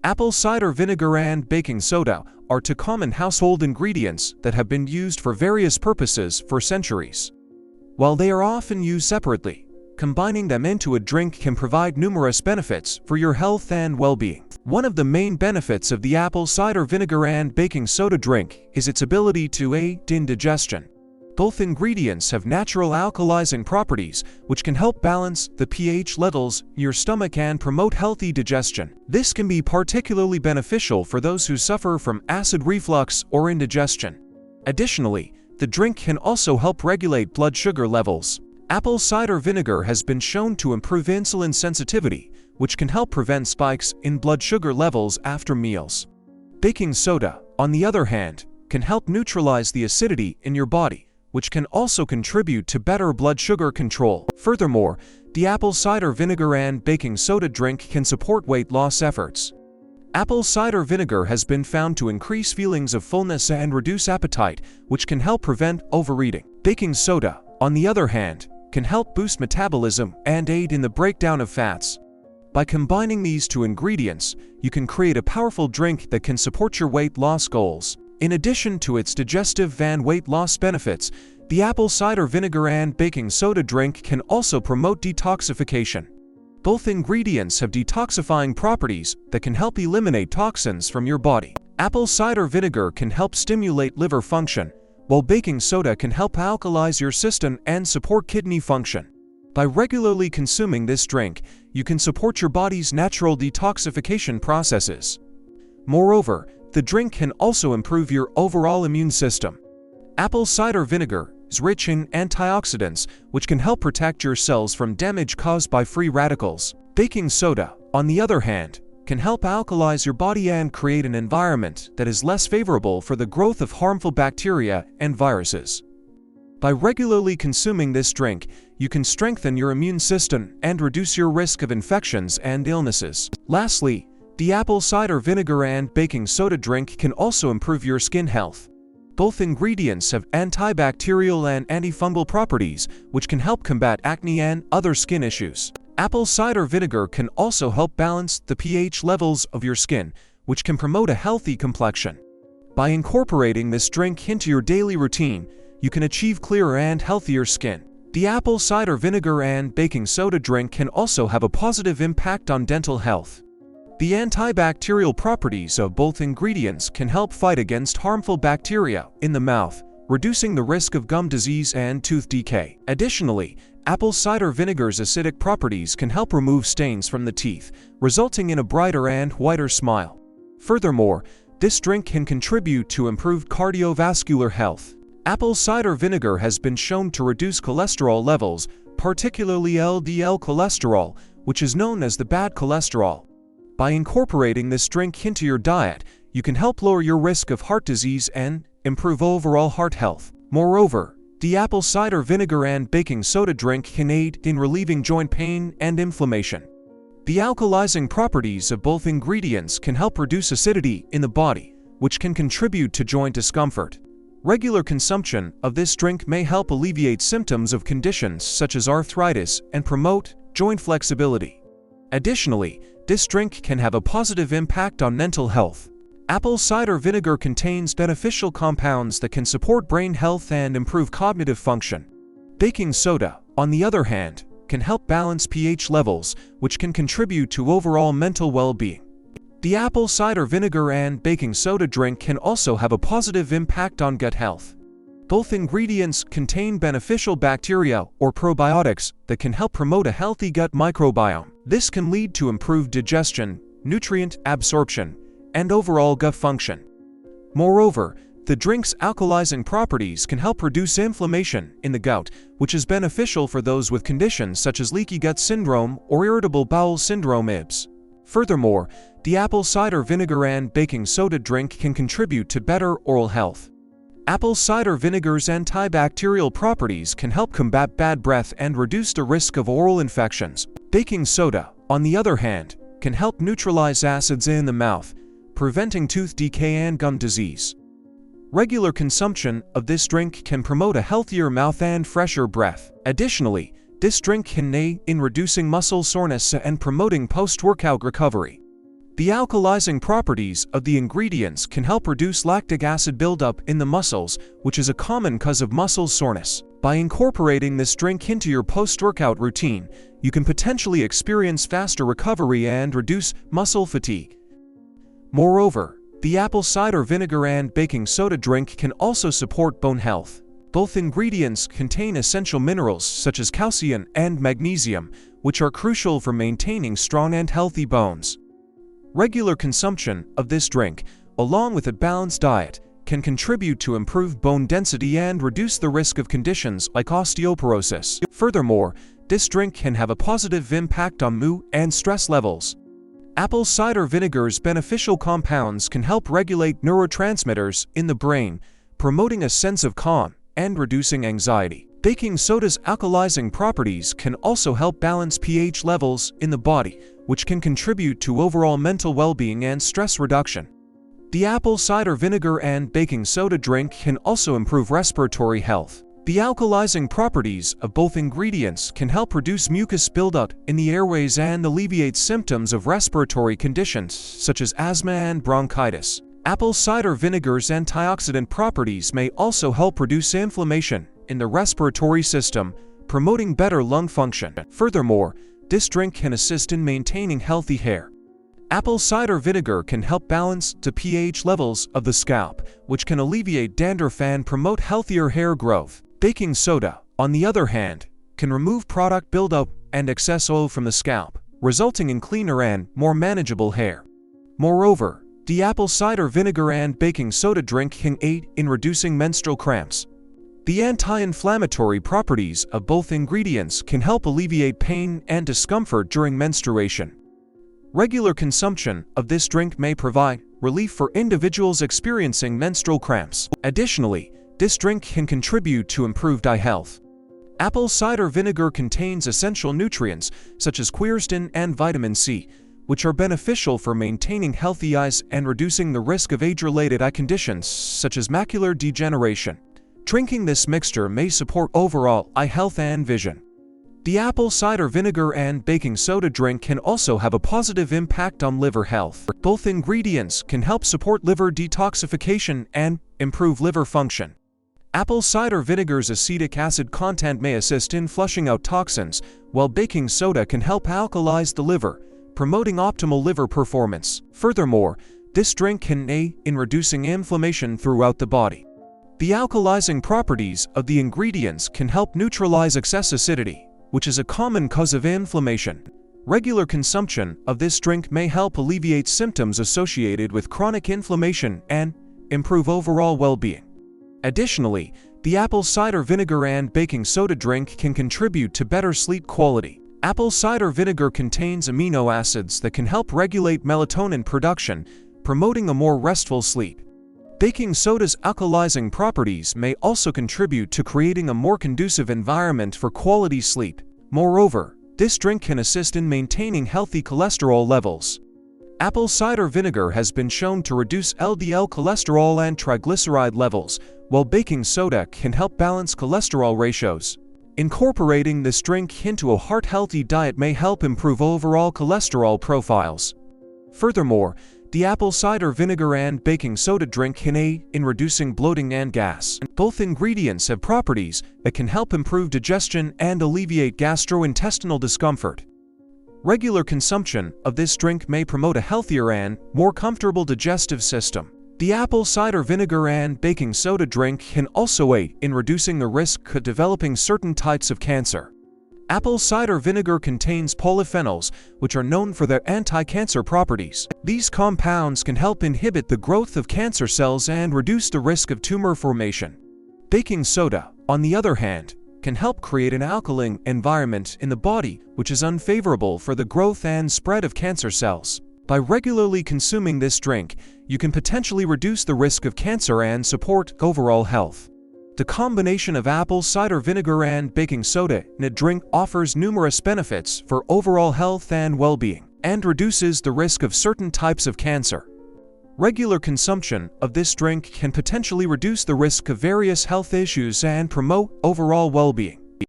Apple cider vinegar and baking soda are two common household ingredients that have been used for various purposes for centuries. While they are often used separately, combining them into a drink can provide numerous benefits for your health and well-being. One of the main benefits of the apple cider vinegar and baking soda drink is its ability to aid in digestion. Both ingredients have natural alkalizing properties, which can help balance the pH levels in your stomach and promote healthy digestion. This can be particularly beneficial for those who suffer from acid reflux or indigestion. Additionally, the drink can also help regulate blood sugar levels. Apple cider vinegar has been shown to improve insulin sensitivity, which can help prevent spikes in blood sugar levels after meals. Baking soda, on the other hand, can help neutralize the acidity in your body, which can also contribute to better blood sugar control. Furthermore, the apple cider vinegar and baking soda drink can support weight loss efforts. Apple cider vinegar has been found to increase feelings of fullness and reduce appetite, which can help prevent overeating. Baking soda, on the other hand, can help boost metabolism and aid in the breakdown of fats. By combining these two ingredients, you can create a powerful drink that can support your weight loss goals. In addition to its digestive and weight loss benefits, the apple cider vinegar and baking soda drink can also promote detoxification. Both ingredients have detoxifying properties that can help eliminate toxins from your body. Apple cider vinegar can help stimulate liver function, while baking soda can help alkalize your system and support kidney function. By regularly consuming this drink, you can support your body's natural detoxification processes. Moreover, the drink can also improve your overall immune system. Apple cider vinegar is rich in antioxidants, which can help protect your cells from damage caused by free radicals. Baking soda, on the other hand, can help alkalize your body and create an environment that is less favorable for the growth of harmful bacteria and viruses. By regularly consuming this drink, you can strengthen your immune system and reduce your risk of infections and illnesses. Lastly, the apple cider vinegar and baking soda drink can also improve your skin health. Both ingredients have antibacterial and antifungal properties, which can help combat acne and other skin issues. Apple cider vinegar can also help balance the pH levels of your skin, which can promote a healthy complexion. By incorporating this drink into your daily routine, you can achieve clearer and healthier skin. The apple cider vinegar and baking soda drink can also have a positive impact on dental health. The antibacterial properties of both ingredients can help fight against harmful bacteria in the mouth, reducing the risk of gum disease and tooth decay. Additionally, apple cider vinegar's acidic properties can help remove stains from the teeth, resulting in a brighter and whiter smile. Furthermore, this drink can contribute to improved cardiovascular health. Apple cider vinegar has been shown to reduce cholesterol levels, particularly LDL cholesterol, which is known as the bad cholesterol. By incorporating this drink into your diet, you can help lower your risk of heart disease and improve overall heart health. Moreover, the apple cider vinegar and baking soda drink can aid in relieving joint pain and inflammation. The alkalizing properties of both ingredients can help reduce acidity in the body, which can contribute to joint discomfort. Regular consumption of this drink may help alleviate symptoms of conditions such as arthritis and promote joint flexibility. Additionally, this drink can have a positive impact on mental health. Apple cider vinegar contains beneficial compounds that can support brain health and improve cognitive function. Baking soda, on the other hand, can help balance pH levels, which can contribute to overall mental well-being. The apple cider vinegar and baking soda drink can also have a positive impact on gut health. Both ingredients contain beneficial bacteria or probiotics that can help promote a healthy gut microbiome. This can lead to improved digestion, nutrient absorption, and overall gut function. Moreover, the drink's alkalizing properties can help reduce inflammation in the gut, which is beneficial for those with conditions such as leaky gut syndrome or irritable bowel syndrome (IBS). Furthermore, the apple cider vinegar and baking soda drink can contribute to better oral health. Apple cider vinegar's antibacterial properties can help combat bad breath and reduce the risk of oral infections. Baking soda, on the other hand, can help neutralize acids in the mouth, preventing tooth decay and gum disease. Regular consumption of this drink can promote a healthier mouth and fresher breath. Additionally, this drink can aid in reducing muscle soreness and promoting post-workout recovery. The alkalizing properties of the ingredients can help reduce lactic acid buildup in the muscles, which is a common cause of muscle soreness. By incorporating this drink into your post-workout routine, you can potentially experience faster recovery and reduce muscle fatigue. Moreover, the apple cider vinegar and baking soda drink can also support bone health. Both ingredients contain essential minerals such as calcium and magnesium, which are crucial for maintaining strong and healthy bones. Regular consumption of this drink, along with a balanced diet, can contribute to improved bone density and reduce the risk of conditions like osteoporosis. Furthermore, this drink can have a positive impact on mood and stress levels. Apple cider vinegar's beneficial compounds can help regulate neurotransmitters in the brain, promoting a sense of calm and reducing anxiety. Baking soda's alkalizing properties can also help balance pH levels in the body, which can contribute to overall mental well-being and stress reduction. The apple cider vinegar and baking soda drink can also improve respiratory health. The alkalizing properties of both ingredients can help reduce mucus buildup in the airways and alleviate symptoms of respiratory conditions such as asthma and bronchitis. Apple cider vinegar's antioxidant properties may also help reduce inflammation in the respiratory system, promoting better lung function. Furthermore, this drink can assist in maintaining healthy hair. Apple cider vinegar can help balance the pH levels of the scalp, which can alleviate dandruff and promote healthier hair growth. Baking soda, on the other hand, can remove product buildup and excess oil from the scalp, resulting in cleaner and more manageable hair. Moreover, the apple cider vinegar and baking soda drink can aid in reducing menstrual cramps. The anti-inflammatory properties of both ingredients can help alleviate pain and discomfort during menstruation. Regular consumption of this drink may provide relief for individuals experiencing menstrual cramps. Additionally, this drink can contribute to improved eye health. Apple cider vinegar contains essential nutrients such as quercetin and vitamin C, which are beneficial for maintaining healthy eyes and reducing the risk of age-related eye conditions such as macular degeneration. Drinking this mixture may support overall eye health and vision. The apple cider vinegar and baking soda drink can also have a positive impact on liver health. Both ingredients can help support liver detoxification and improve liver function. Apple cider vinegar's acetic acid content may assist in flushing out toxins, while baking soda can help alkalize the liver, promoting optimal liver performance. Furthermore, this drink can aid in reducing inflammation throughout the body. The alkalizing properties of the ingredients can help neutralize excess acidity, which is a common cause of inflammation. Regular consumption of this drink may help alleviate symptoms associated with chronic inflammation and improve overall well-being. Additionally, the apple cider vinegar and baking soda drink can contribute to better sleep quality. Apple cider vinegar contains amino acids that can help regulate melatonin production, promoting a more restful sleep. Baking soda's alkalizing properties may also contribute to creating a more conducive environment for quality sleep. Moreover, this drink can assist in maintaining healthy cholesterol levels. Apple cider vinegar has been shown to reduce LDL cholesterol and triglyceride levels, while baking soda can help balance cholesterol ratios. Incorporating this drink into a heart-healthy diet may help improve overall cholesterol profiles. Furthermore, the apple cider vinegar and baking soda drink can aid in reducing bloating and gas. Both ingredients have properties that can help improve digestion and alleviate gastrointestinal discomfort. Regular consumption of this drink may promote a healthier and more comfortable digestive system. The apple cider vinegar and baking soda drink can also aid in reducing the risk of developing certain types of cancer. Apple cider vinegar contains polyphenols, which are known for their anti-cancer properties. These compounds can help inhibit the growth of cancer cells and reduce the risk of tumor formation. Baking soda, on the other hand, can help create an alkaline environment in the body, which is unfavorable for the growth and spread of cancer cells. By regularly consuming this drink, you can potentially reduce the risk of cancer and support overall health. The combination of apple cider vinegar and baking soda in a drink offers numerous benefits for overall health and well-being, and reduces the risk of certain types of cancer. Regular consumption of this drink can potentially reduce the risk of various health issues and promote overall well-being.